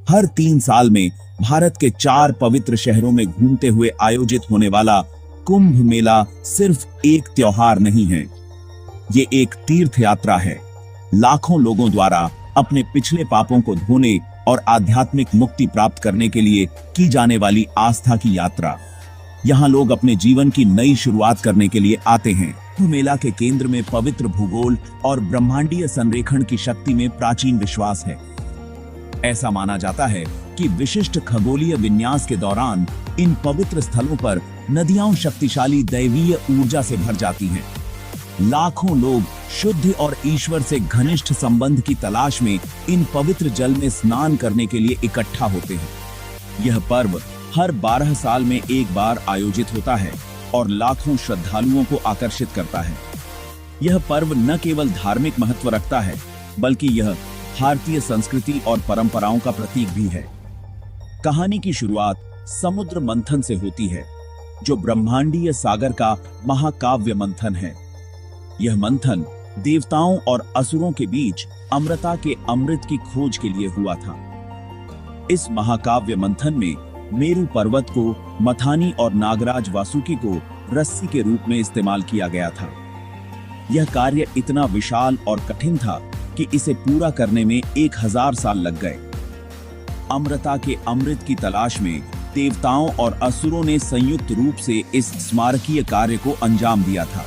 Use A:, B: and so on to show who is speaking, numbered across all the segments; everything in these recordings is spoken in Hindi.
A: हर 3 साल में भारत के 4 पवित्र शहरों में घूमते हुए आयोजित होने वाला कुंभ मेला सिर्फ एक त्योहार नहीं है, ये एक तीर्थ यात्रा है। लाखों लोगों द्वारा अपने पिछले पापों को धोने और आध्यात्मिक मुक्ति प्राप्त करने के लिए की जाने वाली आस्था की यात्रा। यहाँ लोग अपने जीवन की नई शुरुआत करने के लिए आते हैं। कुंभ मेला के केंद्र में पवित्र भूगोल और ब्रह्मांडीय संरेखण की शक्ति में प्राचीन विश्वास है। ऐसा माना जाता है कि विशिष्ट खगोलीय विन्यास के दौरान इन पवित्र स्थलों पर नदियां शक्तिशाली दैवीय ऊर्जा से भर जाती हैं। लाखों लोग शुद्ध और ईश्वर से घनिष्ठ संबंध की तलाश में इन पवित्र जल में स्नान करने के लिए इकट्ठा होते हैं। यह पर्व हर 12 साल में एक बार आयोजित होता है और लाखों श्रद्धालुओं को आकर्षित करता है। यह पर्व न केवल धार्मिक महत्व रखता है, बल्कि यह भारतीय संस्कृति और परंपराओं का प्रतीक भी है। कहानी की शुरुआत समुद्र मंथन से होती है, जो ब्रह्मांडीय सागर का महाकाव्य मंथन है। यह मंथन देवताओं और असुरों के बीच अमृता के अमृत की खोज के लिए हुआ था। इस महाकाव्य मंथन में मेरु पर्वत को मथानी और नागराज वासुकी को रस्सी के रूप में इस्तेमाल किया गया था। यह कार्य इतना विशाल और कठिन था कि इसे पूरा करने में 1000 साल लग गए। अमृता के अमृत की तलाश में देवताओं और असुरों ने संयुक्त रूप से इस स्मारकीय कार्य को अंजाम दिया था।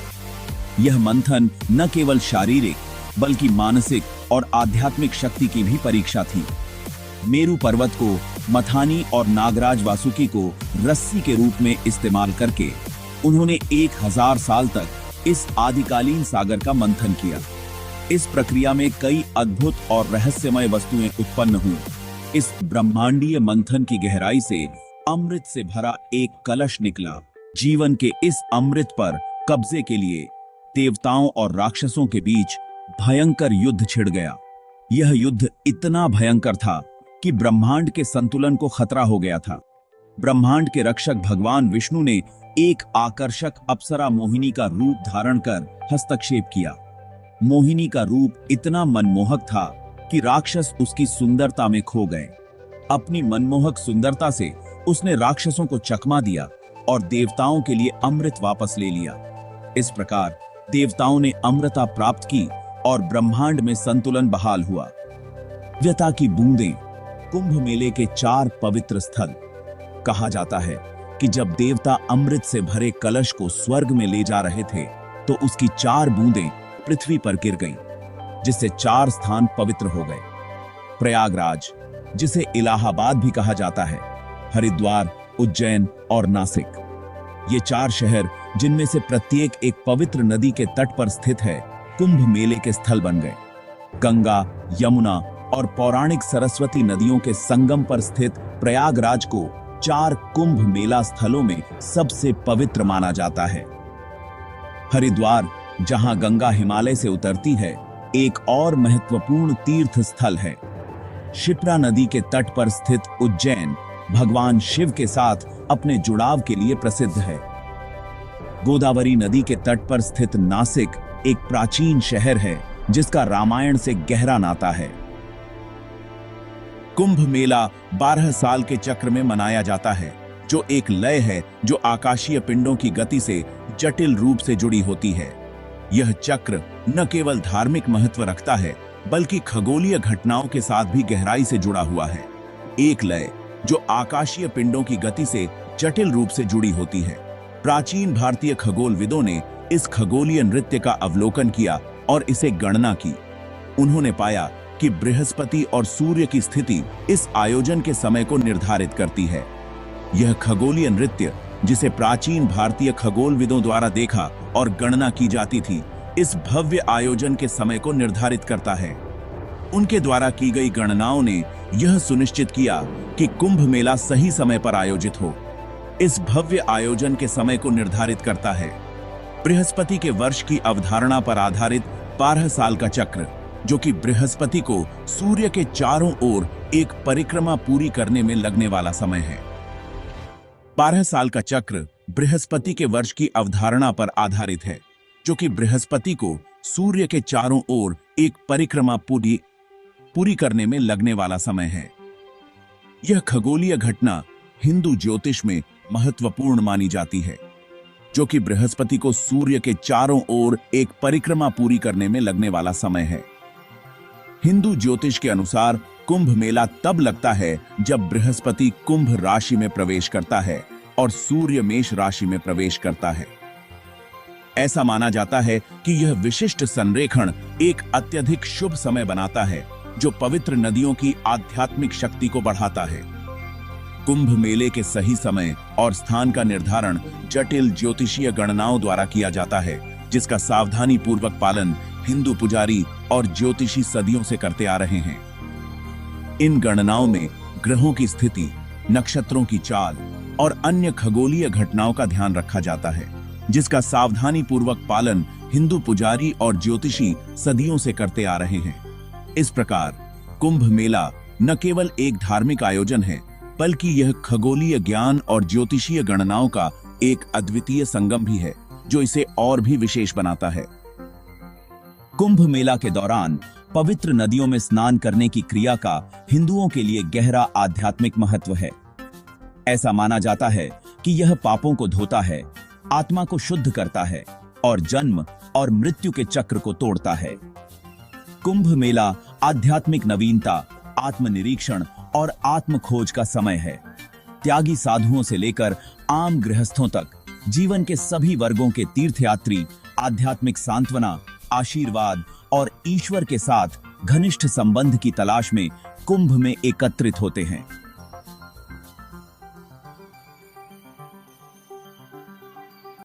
A: यह मंथन न केवल शारीरिक बल्कि मानसिक और आध्यात्मिक शक्ति की भी परीक्षा थी। मेरु पर्वत को मथानी और नागराज वासुकी को रस्सी के रूप में इस्तेमाल करके उन्होंने 1000 साल तक इस आदिकालीन सागर का मंथन किया। इस प्रक्रिया में कई अद्भुत और रहस्यमय वस्तुएं उत्पन्न हुई। इस ब्रह्मांडीय मंथन की गहराई से अमृत से भरा एक कलश निकला। जीवन के इस अमृत पर कब्जे के लिए देवताओं और राक्षसों के बीच भयंकर युद्ध छिड़ गया। यह युद्ध इतना भयंकर था कि ब्रह्मांड के संतुलन को खतरा हो गया था। ब्रह्मांड के रक्षक भगवान विष्णु ने एक आकर्षक अप्सरा मोहिनी का रूप धारण कर हस्तक्षेप किया। मोहिनी का रूप इतना मनमोहक था कि राक्षस उसकी सुंदरता में खो गए। अपनी मनमोहक सुंदरता से उसने राक्षसों को चकमा दिया और देवताओं के लिए अमृत वापस ले लिया। इस प्रकार देवताओं ने अमृता प्राप्त की और ब्रह्मांड में संतुलन बहाल हुआ। व्यता की बूंदें कुंभ मेले के 4 पवित्र स्थल। कहा जाता है कि जब देवता अमृत से भरे कलश को स्वर्ग में ले जा रहे थे, तो उसकी 4 बूंदें पृथ्वी पर गिर गईं, जिससे 4 स्थान पवित्र हो गए। प्रयागराज, जिसे इलाहाबाद भी कहा जाता है, हरिद्वार, उज्जैन और नासिक, ये 4 शहर जिनमें से प्रत्येक एक पवित्र नदी के तट पर स्थित है, कुंभ मेले के स्थल बन गए। गंगा, यमुना और पौराणिक सरस्वती नदियों के संगम पर स्थित प्रयागराज को 4 कुंभ मेला स्थलों में सबसे पवित्र माना जाता है। हरिद्वार, जहां गंगा हिमालय से उतरती है, एक और महत्वपूर्ण तीर्थ स्थल है। शिप्रा नदी के तट पर स्थित उज्जैन भगवान शिव के साथ अपने जुड़ाव के लिए प्रसिद्ध है। गोदावरी नदी के तट पर स्थित नासिक एक प्राचीन शहर है, जिसका रामायण से गहरा नाता है। कुंभ मेला 12 साल के चक्र में मनाया जाता है, जो एक लय है जो आकाशीय पिंडों की गति से जटिल रूप से जुड़ी होती है। यह चक्र न केवल धार्मिक महत्व रखता है, बल्कि खगोलीय घटनाओं के साथ भी गहराई से जुड़ा हुआ है। एक लय जो आकाशीय पिंडों की गति से जटिल रूप से जुड़ी होती है। प्राचीन भारतीय खगोलविदों ने इस खगोलीय नृत्य का अवलोकन किया और इसे गणना की। उन्होंने पाया कि बृहस्पति और सूर्य की स्थिति इस आयोजन के समय को निर्धारित करती है। यह खगोलीय नृत्य, जिसे प्राचीन भारतीय खगोलविदों द्वारा देखा और गणना की जाती थी, इस भव्य आयोजन के समय को निर्धारित करता है। उनके द्वारा की गई गणनाओं ने यह सुनिश्चित किया कि कुंभ मेला सही समय पर आयोजित हो। इस भव्य आयोजन के समय को निर्धारित करता है बृहस्पति के वर्ष की अवधारणा पर आधारित 12 साल का चक्र, जो कि बृहस्पति को सूर्य के चारों ओर एक परिक्रमा पूरी करने में लगने वाला समय है। 12 साल का चक्र बृहस्पति के वर्ष की अवधारणा पर आधारित है, जो कि बृहस्पति को सूर्य के चारों ओर एक परिक्रमा पूरी करने में लगने वाला समय है। यह खगोलीय घटना हिंदू ज्योतिष में महत्वपूर्ण मानी जाती है, जो कि बृहस्पति को सूर्य के चारों ओर एक परिक्रमा पूरी करने में लगने वाला समय है। हिंदू ज्योतिष के अनुसार कुंभ मेला तब लगता है जब बृहस्पति कुंभ राशि में प्रवेश करता है और सूर्य मेष राशि में प्रवेश करता है। ऐसा माना जाता है कि यह विशिष्ट संरेखण एक अत्यधिक शुभ समय बनाता है, जो पवित्र नदियों की आध्यात्मिक शक्ति को बढ़ाता है। कुंभ मेले के सही समय और स्थान का निर्धारण जटिल ज्योतिषीय गणनाओं द्वारा किया जाता है, जिसका सावधानी पूर्वक पालन हिंदू पुजारी और ज्योतिषी सदियों से करते आ रहे हैं। इन गणनाओं में ग्रहों की स्थिति, नक्षत्रों की चाल और अन्य खगोलीय घटनाओं का ध्यान रखा जाता है, जिसका सावधानी पूर्वक पालन हिंदू पुजारी और ज्योतिषी सदियों से करते आ रहे हैं। इस प्रकार कुंभ मेला न केवल एक धार्मिक आयोजन है, बल्कि यह खगोलीय ज्ञान और ज्योतिषीय गणनाओं का एक अद्वितीय संगम भी है, जो इसे और भी विशेष बनाता है। कुंभ मेला के दौरान पवित्र नदियों में स्नान करने की क्रिया का हिंदुओं के लिए गहरा आध्यात्मिक महत्व है। ऐसा माना जाता है कि यह पापों को धोता है, आत्मा को शुद्ध करता है और जन्म और मृत्यु के चक्र को तोड़ता है। कुंभ मेला आध्यात्मिक नवीनता, आत्मनिरीक्षण और आत्म खोज का समय है। त्यागी साधुओं से लेकर आम गृहस्थों तक जीवन के सभी वर्गों के तीर्थयात्री आध्यात्मिक सांत्वना, आशीर्वाद और ईश्वर के साथ घनिष्ठ संबंध की तलाश में कुंभ में एकत्रित होते हैं।